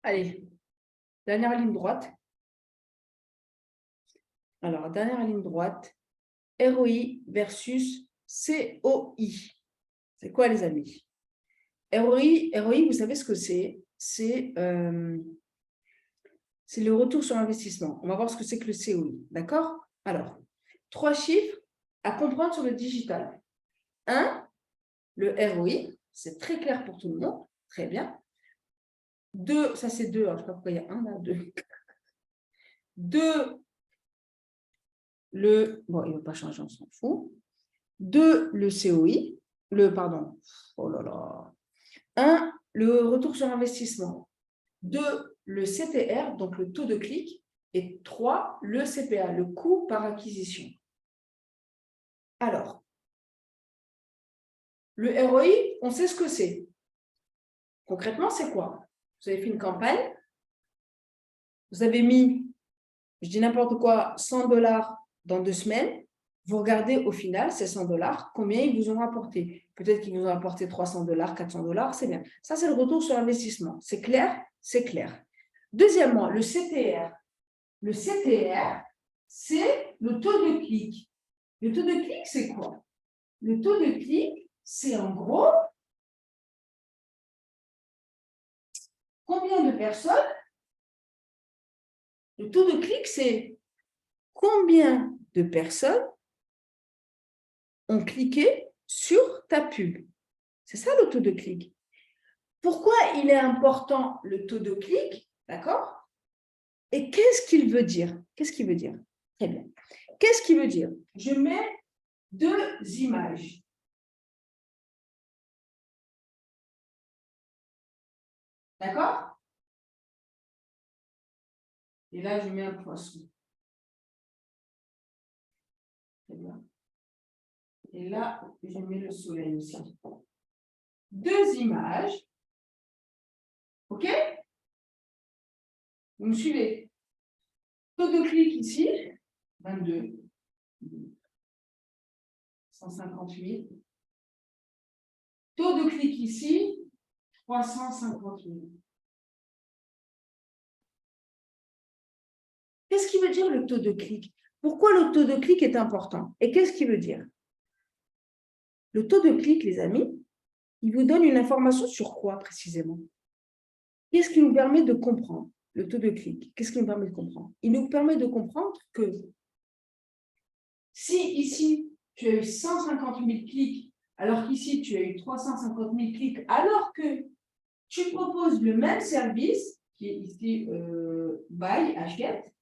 Allez, dernière ligne droite. Alors, dernière ligne droite, ROI versus COI. C'est quoi, les amis? ROI, vous savez ce que c'est? C'est le retour sur investissement. On va voir ce que c'est que le COI, d'accord? Alors, 3 chiffres à comprendre sur le digital. 1, le ROI, c'est très clair pour tout le monde, très bien. 2, ça c'est 2, je ne sais pas pourquoi il y a 1 là, 2. 2, bon, il ne va pas changer, on s'en fout. 2, le COI, pardon, oh là là. 1, le retour sur investissement. 2, le CTR, donc le taux de clic. Et 3, le CPA, le coût par acquisition. Alors, le ROI, on sait ce que c'est. Concrètement, c'est quoi? Vous avez fait une campagne, vous avez mis, je dis n'importe quoi, 100 $ dans 2 semaines. Vous regardez au final, ces 100 $, combien ils vous ont rapporté. Peut-être qu'ils vous ont rapporté 300 $, 400 $, c'est bien. Ça, c'est le retour sur investissement. C'est clair? C'est clair. Deuxièmement, le CTR. Le CTR, c'est le taux de clic. Le taux de clic, c'est quoi? Le taux de clic, c'est en gros combien de personnes. Le taux de clic, c'est combien de personnes ont cliqué sur ta pub. C'est ça le taux de clic. Pourquoi il est important le taux de clic, d'accord? Et qu'est-ce qu'il veut dire? Qu'est-ce qu'il veut dire? Très bien. Qu'est-ce qu'il veut dire? Je mets 2 images. D'accord? Et là, je mets un poisson. Très bien. Et là, je mets le soleil aussi. 2 images. OK? Vous me suivez? Taux de clic ici, 22. 158. Taux de clic ici, 350 000. Qu'est-ce qui veut dire le taux de clic? Pourquoi le taux de clic est important? Et qu'est-ce qu'il veut dire? Le taux de clic, les amis, il vous donne une information sur quoi précisément? Qu'est-ce qui nous permet de comprendre le taux de clic? Qu'est-ce qui nous permet de comprendre? Il nous permet de comprendre que si ici, tu as eu 150 000 clics, alors qu'ici, tu as eu 350 000 clics, alors que tu proposes le même service, qui est ici buy, achète,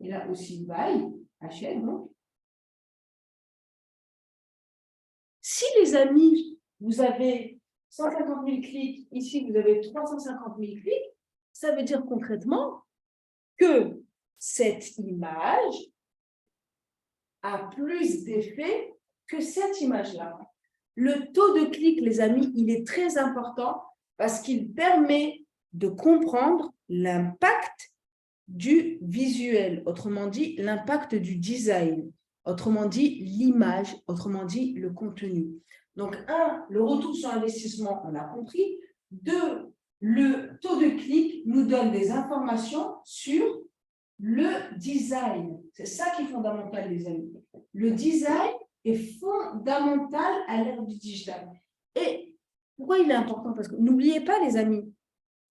et là aussi buy, achète, donc. Si les amis, vous avez 150 000 clics, ici vous avez 350 000 clics, ça veut dire concrètement que cette image a plus d'effet que cette image-là. Le taux de clic, les amis, il est très important parce qu'il permet de comprendre l'impact du visuel, autrement dit, l'impact du design, autrement dit, l'image, autrement dit, le contenu. Donc, 1, le retour sur investissement, on l'a compris. 2, le taux de clic nous donne des informations sur le design. C'est ça qui est fondamental, les amis. Le design est fondamental à l'ère du digital. Et pourquoi il est important? Parce que n'oubliez pas, les amis,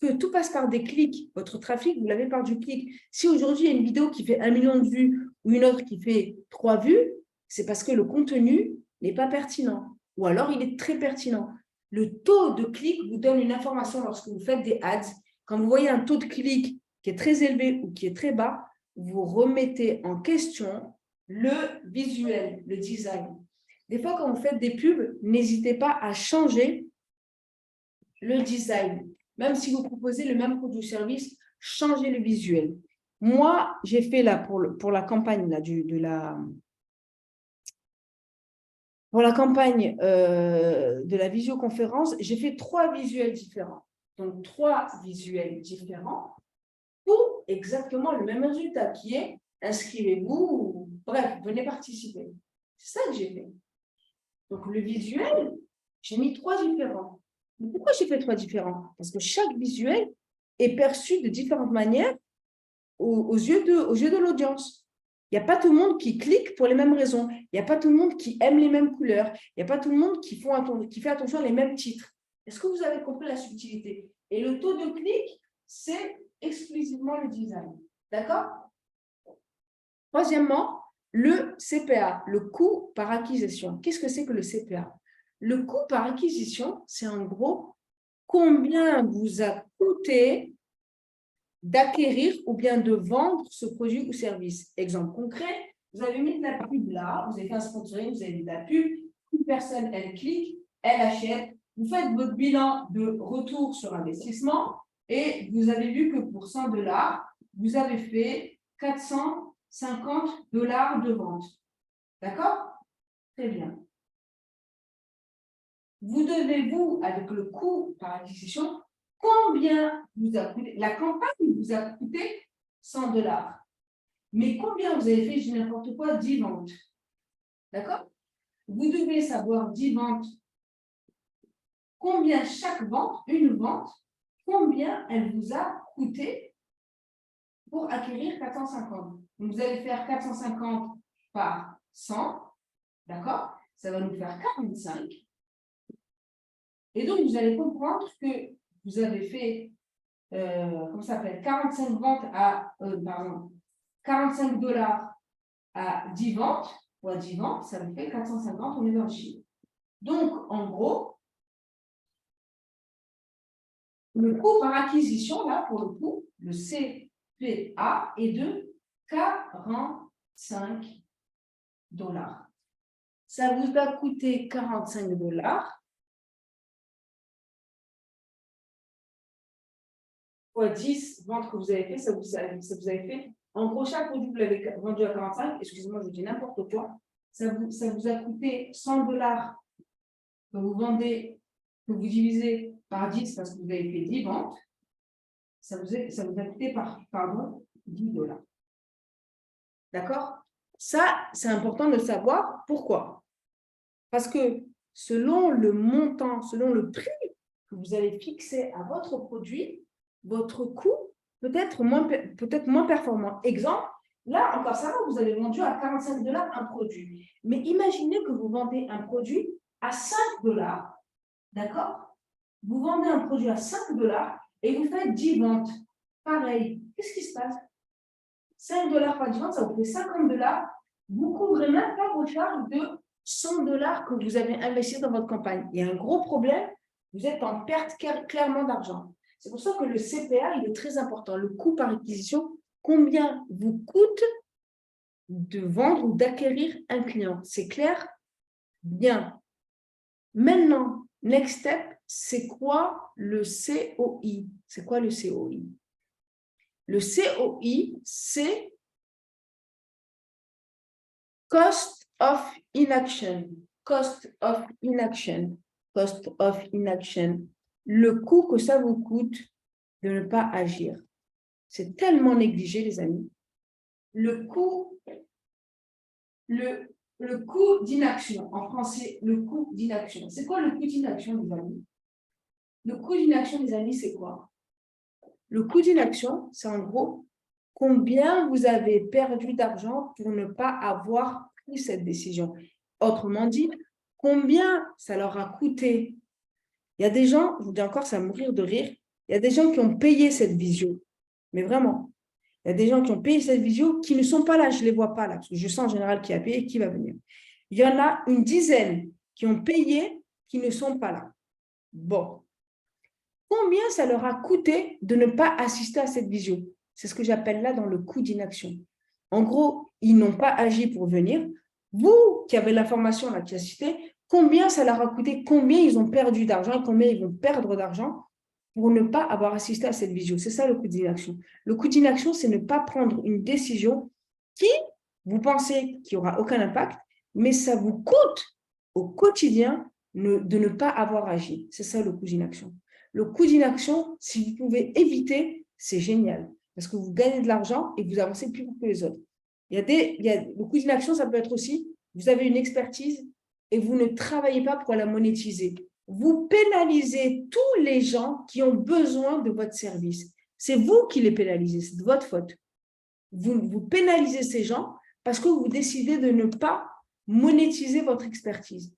que tout passe par des clics. Votre trafic, vous l'avez par du clic. Si aujourd'hui, il y a une vidéo qui fait 1 million de vues ou une autre qui fait 3 vues, c'est parce que le contenu n'est pas pertinent. Ou alors, il est très pertinent. Le taux de clic vous donne une information lorsque vous faites des ads. Quand vous voyez un taux de clic qui est très élevé ou qui est très bas, vous remettez en question le visuel, le design. Des fois, quand vous faites des pubs, n'hésitez pas à changer le design. Même si vous proposez le même produit ou service, changez le visuel. Moi, j'ai fait là pour la campagne là, pour la campagne de la visioconférence, j'ai fait 3 visuels différents. Donc, 3 visuels différents pour exactement le même résultat qui est inscrivez-vous, bref, venez participer. C'est ça que j'ai fait. Donc, le visuel, j'ai mis 3 différents. Mais pourquoi j'ai fait 3 différents? Parce que chaque visuel est perçu de différentes manières aux yeux de l'audience. Il n'y a pas tout le monde qui clique pour les mêmes raisons. Il n'y a pas tout le monde qui aime les mêmes couleurs. Il n'y a pas tout le monde qui fait attention à les mêmes titres. Est-ce que vous avez compris la subtilité? Et le taux de clic, c'est exclusivement le design. D'accord? Troisièmement, le CPA, le coût par acquisition. Qu'est-ce que c'est que le CPA? Le coût par acquisition, c'est en gros combien vous a coûté d'acquérir ou bien de vendre ce produit ou service. Exemple concret, vous avez mis de la pub là, vous avez fait un sponsoring, vous avez mis de la pub, une personne, elle clique, elle achète, vous faites votre bilan de retour sur investissement et vous avez vu que pour $100, vous avez fait $450 de vente. D'accord? Très bien. Vous devez, vous, avec le coût par acquisition, combien vous a coûté, la campagne vous a coûté $100. Mais combien vous avez fait, je dis n'importe quoi, 10 ventes. D'accord? Vous devez savoir 10 ventes, combien chaque vente, une vente, combien elle vous a coûté pour acquérir 450. Donc, vous allez faire 450 par 100, d'accord? Ça va nous faire 45. Et donc, vous allez comprendre que vous avez fait, comment ça s'appelle, 45 ventes à, $45 à 10 ventes, ou à 10 ventes, ça vous fait 450, on est dans le chiffre. Donc, en gros, le coût par acquisition, là, pour le coup, le CPA est de $45. Ça vous a coûté $45 fois 10 ventes que vous avez fait, ça vous avait fait, en gros, chaque produit que vous l'avez vendu à 45, excusez-moi, je dis n'importe quoi, ça vous a coûté $100 que vous vendez, que vous divisez par 10 parce que vous avez fait 10 ventes, ça vous a coûté $10. D'accord? Ça, c'est important de savoir pourquoi. Parce que selon le montant, selon le prix que vous allez fixer à votre produit, votre coût peut être moins performant. Exemple, là, encore ça va, vous avez vendu à $45 un produit. Mais imaginez que vous vendez un produit à $5, d'accord? Vous vendez un produit à $5 et vous faites 10 ventes. Pareil, qu'est-ce qui se passe? $5 par 10 ventes, ça vous fait $50. Vous ne couvrez même pas vos charges de $100 que vous avez investi dans votre campagne. Il y a un gros problème, vous êtes en perte clairement d'argent. C'est pour ça que le CPA, il est très important. Le coût par acquisition, combien vous coûte de vendre ou d'acquérir un client. C'est clair? Bien. Maintenant, next step, c'est quoi le COI? C'est quoi le COI? Le COI, c'est Cost of Inaction. Cost of Inaction. Cost of Inaction. Le coût que ça vous coûte de ne pas agir. C'est tellement négligé, les amis. Le coût d'inaction. En français, le coût d'inaction. C'est quoi le coût d'inaction, les amis? Le coût d'inaction, les amis, c'est quoi? Le coût d'inaction, c'est en gros combien vous avez perdu d'argent pour ne pas avoir pris cette décision. Autrement dit, combien ça leur a coûté. Il y a des gens, je vous dis encore, ça va mourir de rire, il y a des gens qui ont payé cette visio. Mais vraiment, il y a des gens qui ont payé cette visio qui ne sont pas là, je ne les vois pas là, parce que je sais en général qui a payé et qui va venir. Il y en a une dizaine qui ont payé qui ne sont pas là. Bon. Combien ça leur a coûté de ne pas assister à cette visio? C'est ce que j'appelle là dans le coût d'inaction. En gros, ils n'ont pas agi pour venir. Vous qui avez l'information là qui assistez, combien ça leur a coûté, combien ils ont perdu d'argent et combien ils vont perdre d'argent pour ne pas avoir assisté à cette visio. C'est ça le coût d'inaction. Le coût d'inaction, c'est ne pas prendre une décision qui, vous pensez qu'il n'y aura aucun impact, mais ça vous coûte au quotidien de ne pas avoir agi. C'est ça le coût d'inaction. Le coût d'inaction, si vous pouvez éviter, c'est génial parce que vous gagnez de l'argent et vous avancez plus vite que les autres. Le coût d'inaction, ça peut être aussi, vous avez une expertise et vous ne travaillez pas pour la monétiser. Vous pénalisez tous les gens qui ont besoin de votre service. C'est vous qui les pénalisez, c'est de votre faute. Vous pénalisez ces gens parce que vous décidez de ne pas monétiser votre expertise.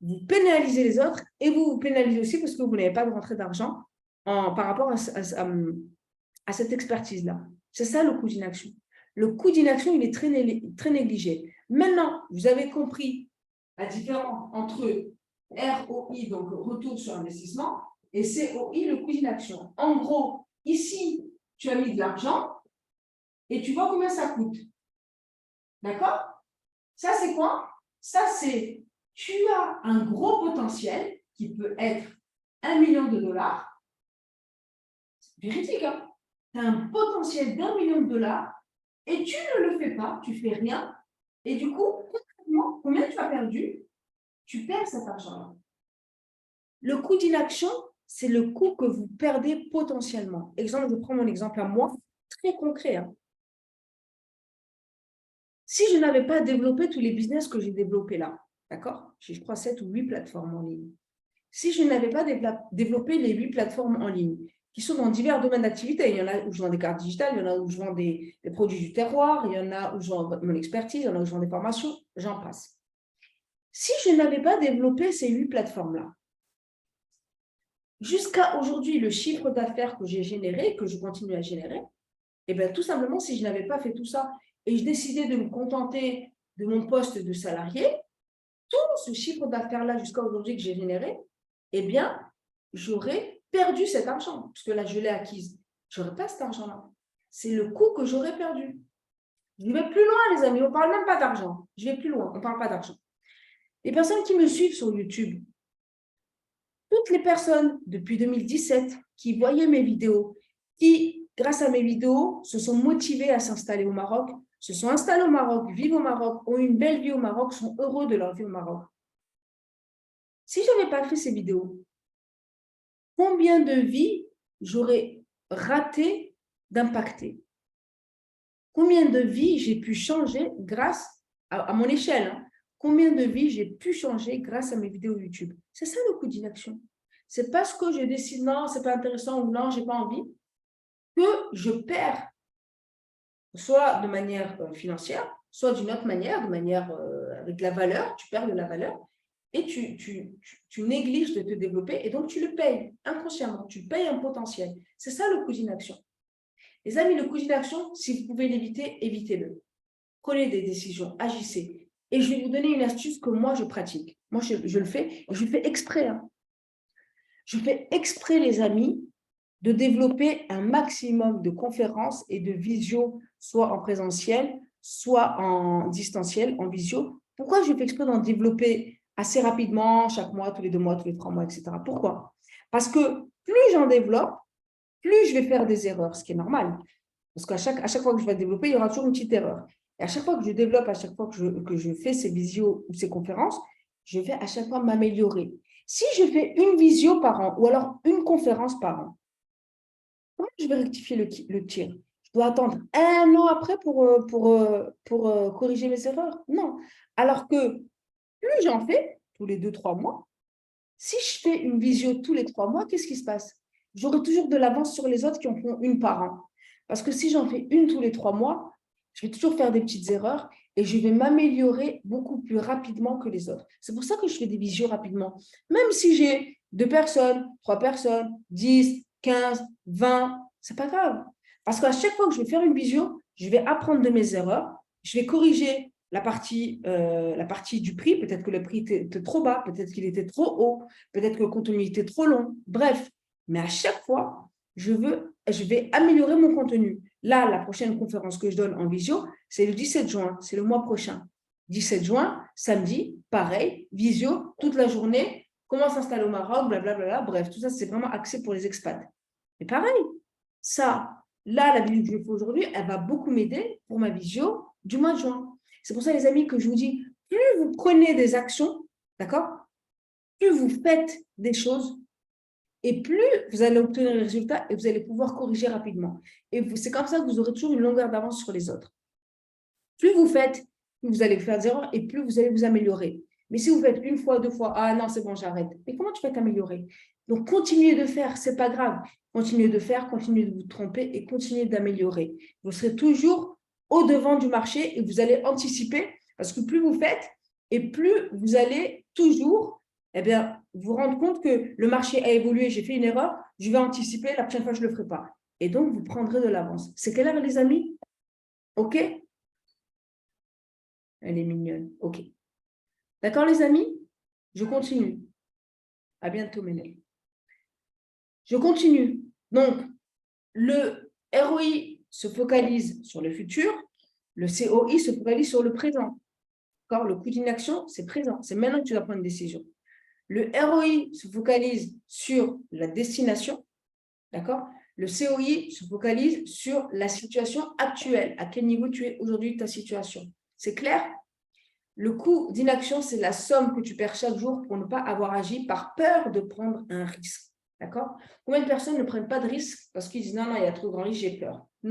Vous pénalisez les autres et vous vous pénalisez aussi parce que vous n'avez pas de rentrée d'argent par rapport à cette expertise-là. C'est ça le coût d'inaction. Le coût d'inaction, il est très négligé. Maintenant, vous avez compris la différence entre ROI, donc retour sur investissement, et COI, le coût d'inaction. En gros, ici, tu as mis de l'argent et tu vois combien ça coûte. D'accord? Ça, c'est quoi? Ça, c'est, tu as un gros potentiel qui peut être 1 million de dollars. C'est véridique, hein? Tu as un potentiel d'1 million de dollars et tu ne le fais pas, tu fais rien. Et du coup, combien tu as perdu? Tu perds cet argent-là. Le coût d'inaction, c'est le coût que vous perdez potentiellement. Exemple, je prends mon exemple à moi, très concret. Hein. Si je n'avais pas développé tous les business que j'ai développés là, d'accord? J'ai, je crois, 7 ou 8 plateformes en ligne. Si je n'avais pas développé les 8 plateformes en ligne, qui sont dans divers domaines d'activité, il y en a où je vends des cartes digitales, il y en a où je vends des produits du terroir, il y en a où je vends mon expertise, il y en a où je vends des formations, j'en passe. Si je n'avais pas développé ces 8 plateformes-là, jusqu'à aujourd'hui, le chiffre d'affaires que j'ai généré, que je continue à générer, et bien tout simplement, si je n'avais pas fait tout ça et je décidais de me contenter de mon poste de salarié, tout ce chiffre d'affaires-là jusqu'à aujourd'hui que j'ai généré, eh bien, j'aurais perdu cet argent, puisque là, je l'ai acquise. Je n'aurais pas cet argent-là. C'est le coût que j'aurais perdu. Je vais plus loin, les amis. On ne parle même pas d'argent. Je vais plus loin. On ne parle pas d'argent. Les personnes qui me suivent sur YouTube, toutes les personnes depuis 2017 qui voyaient mes vidéos, qui, grâce à mes vidéos, se sont motivées à s'installer au Maroc, se sont installés au Maroc, vivent au Maroc, ont une belle vie au Maroc, sont heureux de leur vie au Maroc. Si je n'avais pas fait ces vidéos, combien de vies j'aurais raté d'impacter? Combien de vies j'ai pu changer grâce à mon échelle? Hein? Combien de vies j'ai pu changer grâce à mes vidéos YouTube? C'est ça le coût d'inaction. C'est parce que je décide non, c'est pas intéressant ou non, j'ai pas envie, que je perds, soit de manière financière, soit d'une autre manière, de manière avec de la valeur, tu perds de la valeur et tu négliges de te développer et donc tu le payes inconsciemment, tu payes un potentiel. C'est ça le coût d'inaction. Les amis, le coût d'inaction, si vous pouvez l'éviter, évitez-le. Prenez des décisions, agissez. Et je vais vous donner une astuce que moi, je pratique. Moi, je le fais, et je le fais exprès. Hein. Je fais exprès, les amis, de développer un maximum de conférences et de visio, soit en présentiel, soit en distanciel, en visio. Pourquoi je fais exprès d'en développer assez rapidement, chaque mois, tous les 2 mois, tous les 3 mois, etc. Pourquoi? Parce que plus j'en développe, plus je vais faire des erreurs, ce qui est normal. Parce qu'à chaque fois que je vais développer, il y aura toujours une petite erreur. Et à chaque fois que je développe, à chaque fois que je fais ces visios ou ces conférences, je vais à chaque fois m'améliorer. Si je fais une visio par an ou alors une conférence par an, comment je vais rectifier le tir? Je dois attendre 1 an après pour corriger mes erreurs? Non. Alors que plus j'en fais, tous les 2-3 mois, si je fais une visio tous les 3 mois, qu'est-ce qui se passe? J'aurai toujours de l'avance sur les autres qui en font une par an. Parce que si j'en fais une tous les 3 mois, je vais toujours faire des petites erreurs et je vais m'améliorer beaucoup plus rapidement que les autres. C'est pour ça que je fais des visios rapidement. Même si j'ai 2 personnes, 3 personnes, 10, 15, 20, c'est pas grave. Parce qu'à chaque fois que je vais faire une visio, je vais apprendre de mes erreurs, je vais corriger la partie du prix. Peut-être que le prix était trop bas, peut-être qu'il était trop haut, peut-être que le contenu était trop long. Bref, mais à chaque fois, je vais améliorer mon contenu. Là, la prochaine conférence que je donne en visio, c'est le 17 juin, c'est le mois prochain. 17 juin, samedi, pareil, visio, toute la journée, comment s'installer au Maroc, blablabla. Bref, tout ça, c'est vraiment axé pour les expats. Et pareil, ça, là, la vidéo que je fais aujourd'hui, elle va beaucoup m'aider pour ma visio du mois de juin. C'est pour ça, les amis, que je vous dis, plus vous prenez des actions, d'accord, plus vous faites des choses, et plus vous allez obtenir les résultats et vous allez pouvoir corriger rapidement. Et c'est comme ça que vous aurez toujours une longueur d'avance sur les autres. Plus vous faites, plus vous allez faire des erreurs et plus vous allez vous améliorer. Mais si vous faites une fois, deux fois, ah non, c'est bon, j'arrête. Mais comment tu vas t'améliorer? Donc, continuez de faire, ce n'est pas grave. Continuez de faire, continuez de vous tromper et continuez d'améliorer. Vous serez toujours au-devant du marché et vous allez anticiper parce que plus vous faites et plus vous allez toujours vous rendre compte que le marché a évolué, j'ai fait une erreur, je vais anticiper, la prochaine fois, je ne le ferai pas. Et donc, vous prendrez de l'avance. C'est clair, les amis? OK? Elle est mignonne. OK. D'accord, les amis? Je continue. À bientôt, Ménel. Je continue. Donc, le ROI se focalise sur le futur, le COI se focalise sur le présent. D'accord? Le coût d'inaction, c'est présent. C'est maintenant que tu dois prendre une décision. Le ROI se focalise sur la destination. D'accord? Le COI se focalise sur la situation actuelle. À quel niveau tu es aujourd'hui de ta situation? C'est clair? Le coût d'inaction, c'est la somme que tu perds chaque jour pour ne pas avoir agi par peur de prendre un risque. D'accord? Combien de personnes ne prennent pas de risque parce qu'ils disent non, non, il y a trop de grand risque, j'ai peur. Non.